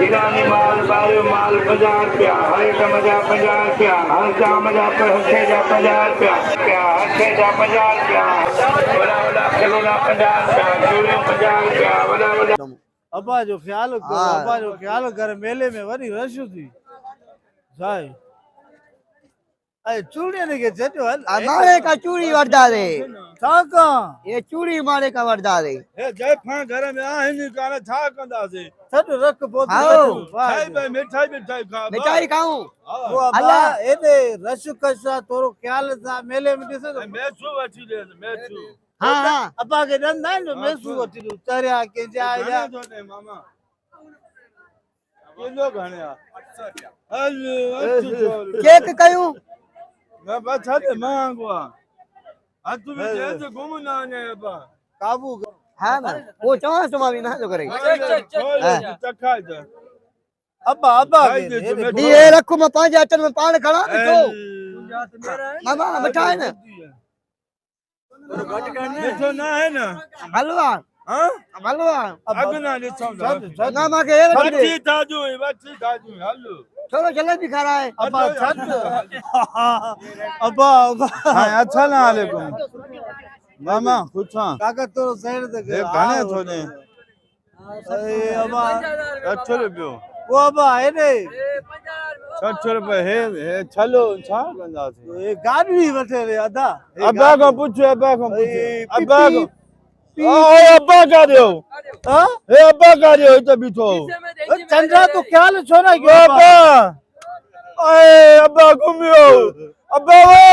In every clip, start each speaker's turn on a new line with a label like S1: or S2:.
S1: ईरानी माल bio माल 50 रुपया हर मजा 50 रुपया हर मजा हथे जा 50 रुपया हथे जा 50 रुपया वड़ा वड़ा खिलौना 50 रुपया चूड़ियों 50 रुपया वड़ा वड़ा
S2: अब्बा जो ख्याल करो अब्बा जो ख्याल कर मेले में वरी रश थी जाए अरे चूड़ी ने के जटो
S3: मारे का चूड़ी वरदा दे
S2: छाका
S3: ये चूड़ी मारे का वरदा दे
S2: ए जय फा घर में आ हिन काने छा कंदा से छट रख पोत भाई भाई मिठाई खा
S3: मिठाई खाऊं
S2: वो अब्बा एने रश कसा तोरो ख्याल सा मेले में दिसे मैसू वठी ले मैसू
S3: हां
S2: अब्बा के दंदा न मैसू वठी दो चरिया के जाया मामा किलो घणे आ 800
S3: केक कयूं
S2: मैं बस छते मांगो आ तू भी जे घूमना ने अब्बा काबू
S3: हां ना वो चौस तुम भी ना जो करे
S2: चखा दे अब्बा अब्बा
S3: ये रखो मैं 5 अटन में पान खड़ा तो मामा मिठाई ना
S2: तो ना है ना
S3: हलवा
S2: हां
S3: हलवा
S2: अगना ने
S3: ना मां के
S2: बच्ची थाजू हल्लो
S3: चलो जलेबी खा रहा है
S2: अब्बा छत अब्बा हां अस्सलाम वालेकुम मामा पूछा काका तो साइड तक ये गाने थोने ए अब्बा 8 रुपयो वो अब्बा है ने 60 रुपए है चलो छा गंदा से ये गाड़ी वठे रे आधा अब्बा को पूछो अब्बा को अब्बा का दियो हां ए अब्बा का दियो तो बिठो चंद्रा तो ख्याल छो ना क्यों अब्बा ओए अब्बा घूमियो अब्बा वे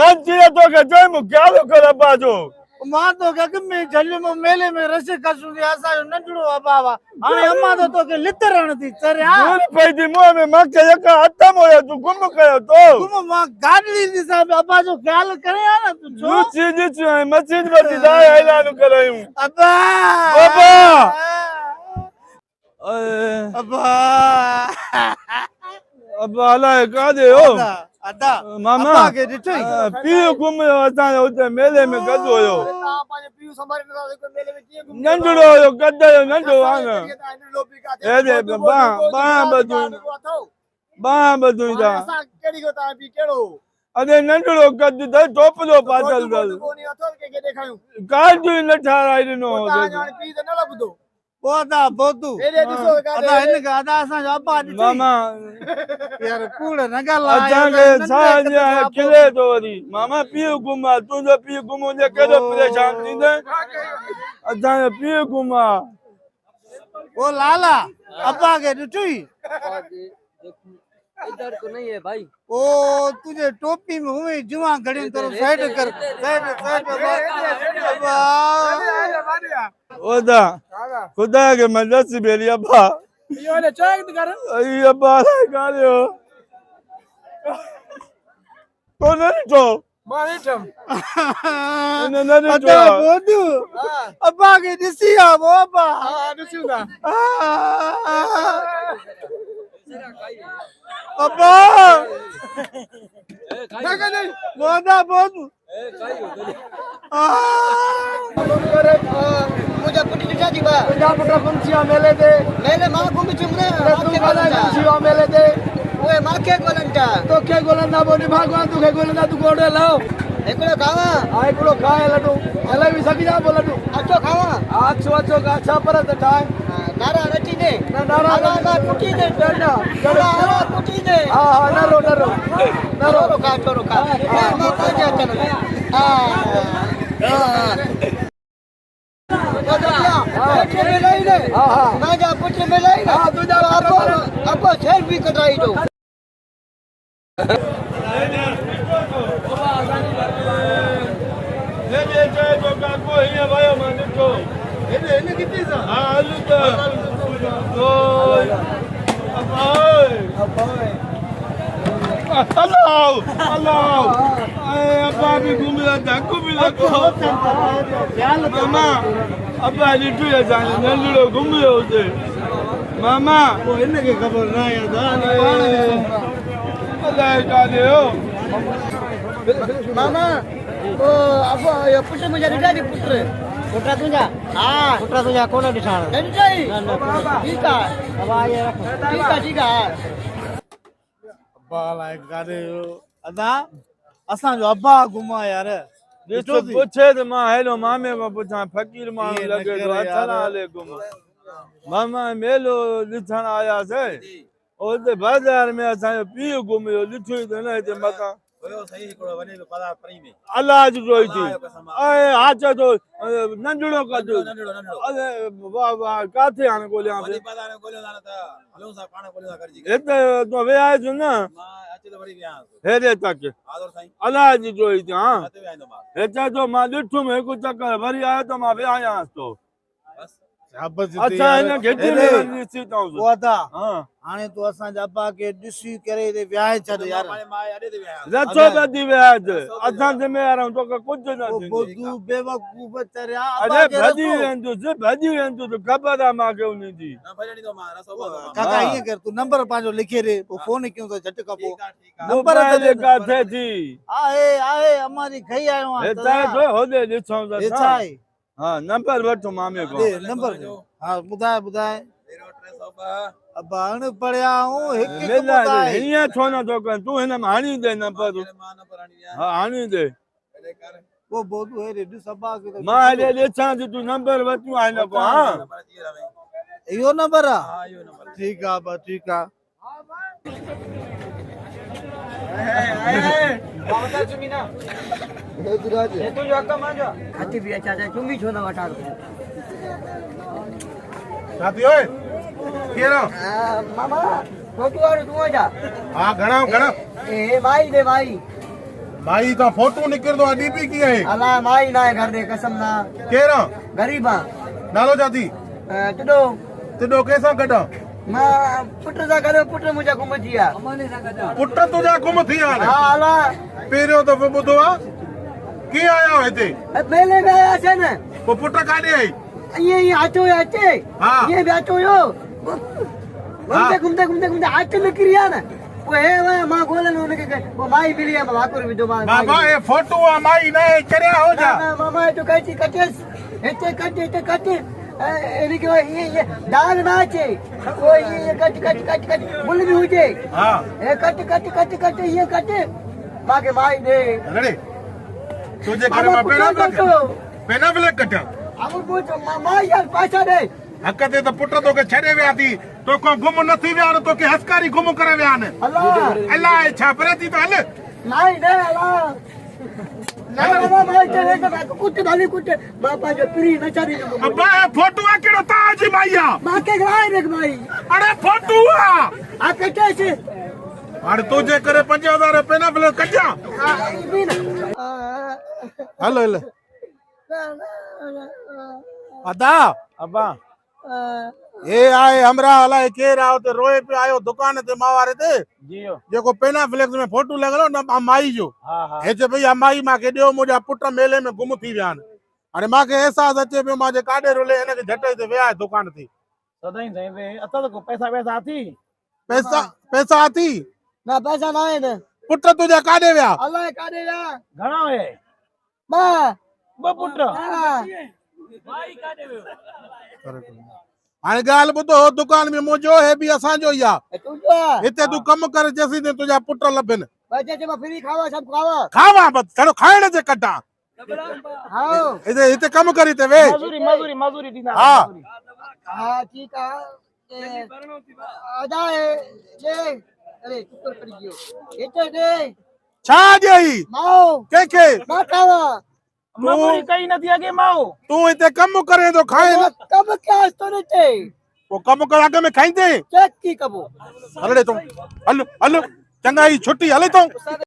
S2: लांची तो के जय मु ख्याल कर अब्बा जो मां तो के में झल्ली में मेले में रसे कसु आसा नंडड़ो अब्बा हाने अम्मा तो के लितरण थी चरिया बोल पैदी मुंह में मक्के एक खत्म होयो तू गुम कयो तो गुम मां गाड़ी दी साहब अब्बा जो ख्याल करे ना तू जो चीज मस्जिद में जाए ऐलान करायूं अब्बा अब्बा अब्बा अला का दे हो अदा मामा अब्बा के दिठई पीउ घुमयो असा उते मेले में गदो होयो पाजे पीउ संभारे न मेले में की घुम नंडड़ो होयो गदो नंडो आंग ए दे बा बदु दा असा केड़ी को ता पी केड़ो अरे नंडड़ो गद द टोपलो पातल गल कोनी अथल के देखायो काजू न ठाराई नो ता जान पी त न लगदो बोदा बोदू एरे दिसो अदा इन का अदा असा अब्बा दी मामा यार कूड़ न गला अजा के साजा किले तो वरी मामा पीउ घुमा तू जो पीउ घुमो जे केडो परेशान थींदे अजा पीउ घुमा ओ लाला अब्बा के दिठई
S3: इधर को नहीं है भाई
S2: ओ तुझे टोपी में हुए जुआ घड़ी तरफ साइड कर साइड ओदा खुदा के मदद से बेली अब्बा यो ने चेक कर ई अब्बा गालियो तो नहीं तो माने टम नहीं तो बोदू अब्बा के दिसिया वो अब्बा हां दिसूंगा अब्बा काका नहीं बोदा बोदू
S3: मुझे पुटी दिखा दी बा
S2: जा पुटा पंछिया मेले दे
S3: मेले मां घूम चिमरे
S2: तू वाला पंछिया मेले दे
S3: ओए मां के गोलंटा
S2: तो के गोलंदा बोली भगवान तू के गोलंदा तू कोड़े लाओ
S3: एकड़ो खावा
S2: आ एकड़ो खाए लड्डू चले भी सकी जा बोल लड्डू
S3: अच्छो खावा
S2: अच्छो का अच्छा पर त ठाए
S3: नारा रटी दे
S2: ना नारा
S3: ना कुटी दे
S2: डंडा
S3: नारा कुटी दे
S2: हां नरो
S3: खा छोरो खा मां का जा चल हां पुटे में लाई रे हां ना जा पुटे में लाई हां तू जा आपको शेर भी कटाई दो
S2: ले जो का कोई है भाई मान तो એને कितनी सा हां आलू तो ओए अबाय अल्लाह अब्बा भी घूम रहा था घूम रहा मामा अब्बा लिटू या जाने नंदड़ो घूम रहे होते मामा वो इनके खबर ना है अल्लाह का दे हो
S3: मामा ओ अब ये पुट मुझे रिटा दी पुट पुटरा तुझा हां पुटरा तुझा कोन दिठाण नहीं ठीक है अब आए रखो ठीक है
S2: अब्बा लाइक गादे अदा असां जो अब्बा घुमा यार
S4: ॾिसो पुछे त मां हेॾो मामे खां पुछां फ़क़ीर माण्हू लॻे थो अस्सलाम वालेकुम मामा मेलो ॾिसण आयासीं उते बाज़ार में असांजो पीउ घुमियो ॾिठो ई त न हिते मकान अलाह जी रोई थी ऐं हाच थो नंढड़ो कजो अरे वाह वाह किथे हाणे ॻोल्हियां हिते तूं वियासीं न हेॾे तक अलाह जी रोई थी हा हिते तो मां ॾिठुमि हिकु चकर वरी आयो त मां वियासीं तो अच्छा हिनखे ॾिसी अथऊं
S2: हाणे तूं असांजे अब्बा खे ॾिसी करे विहाए छॾ यार
S4: रचो ॿधी वियासीं असां ज़िमेवार आहियूं तोखे कुझु न
S2: बुद्धू बेवकूफ़ चरिया
S4: अरे भॼी वेंदुसि ख़बर आहे मूंखे उन जी
S2: काका ईअं कर तूं नंबर पंहिंजो लिखे ॾे पोइ फोन कयूं त झटि खां पोइ
S4: नंबर किथे थी
S2: आहे अमारी खई आयो
S4: हिते होॾे ॾिसूं त हा नंबर वठो मामे को
S2: नंबर हा ॿुधाए अब्बा अण पढ़िया हूं हिकु
S4: हीअं छो नथो कर तूं हिन में हणी दे नंबर हा हणी दे
S2: वो बोलू है रे सभा के
S4: मां हेॾे ॾिसां थी तूं नंबर वठूं आहे न को हा
S2: इहो नंबर आहे ठीकु आहे बस ठीकु आहे
S3: मामा फोटो वारो तू जा
S5: हाँ घणा
S3: ए भाई दे भाई
S5: माई तो फोटो निकिर दो डीपी की है
S3: अला माई ना घर दे कसम ना
S5: केरा
S3: गरीबा
S5: नालो जाती
S3: तुडो
S5: तिडो कैसा कढा
S3: मां पुट सा करे पुट मुझे घुम जिया
S5: पुट तुझा गुम थी हां
S3: हां अला
S5: पहिरियों दफ़ो ॿुधो आहे कीअं आया हो हिते
S3: मेले में आया से न
S5: पोइ पुट काॾे आई
S3: ये आचो अचे
S5: हाँ।
S3: ये बैठो यो घूमते आज तो निकल गया ना वो है मां बोलन उनके वो माई मिली है वाकुर विदो मां
S5: बाबा ये फोटो आ माई नहीं चरिया हो जा
S3: मामा तो कहती कटे कटे एनी के ये दाग ना चे वो ये कट बुल भी हुजे
S5: हां
S3: ए कट ये कट माके माई दे
S5: रेडी तुझे घर में पेना ब्लैक कटा
S3: अब पूछ मामा यार पैसा दे
S5: हक ते तो पुट तो के छड़े विया थी तो को गुम न थी विया तो के हस्कारी गुम करे विया ने
S3: अल्लाह
S5: अल्लाह छा परे थी तो हल
S3: नहीं दे अल्लाह ना भाई चले तो कुछ डाली कुछ बापा जो प्री नचारी जो
S5: अब्बा फोटो आ केड़ो ताज माईया
S3: मां के गवाई रे भाई
S5: अरे फोटो आ
S3: कटे से
S5: अरे तुझे करे 5000 पेना ब्लैक कटा हल
S2: अदा
S4: अब्बा
S2: ये आए हमरा अलाए केर आओ ते रोए पे आयो दुकान ते मावारे ते
S4: जियो
S2: जेको पेना फ्लेक्स में फोटो लगलो न माई जो
S4: हा हा
S2: हे जे भई माई माके दियो मुजा पुट मेले में गुम थी वियान अरे माके एहसास अचे पे माजे काडे रोले इनके झटे ते विया दुकान ते
S4: सदाई सही वे अत तो पैसा आती
S2: पैसा आती
S3: ना पैसा ना है
S2: पुट तुझा काडे विया
S3: अल्लाह काडे या
S4: घणा वे
S3: बा
S4: ब पुट
S2: हाणे गाल बुधो दुकान में मुंहिंजो है भी असांजो ही आहे
S3: तुझा
S2: हिते तूं कम कर जेसी ते तुझा पुट लभन
S3: बच्चे जे फ्री खावा सब खावा
S2: खावा बस छड़ो खाइण जे कटा
S3: हां
S2: हिते कम करी ते वे
S4: मजूरी दीना
S2: हां
S3: हां ठीक है आधा है जे अरे ऊपर पड़ गयो एटे दे
S2: छा देई
S3: माओ
S2: के
S3: ना खावा
S4: मजूरी कई न दिया के माओ
S2: तू हिते कम करे तो खाए न
S3: कब क्या तो नहीं
S2: वो कम कर आगे में खाइंदे
S3: चेक की कबो
S2: हलड़े तू हल चंगा ही छुट्टी हले तू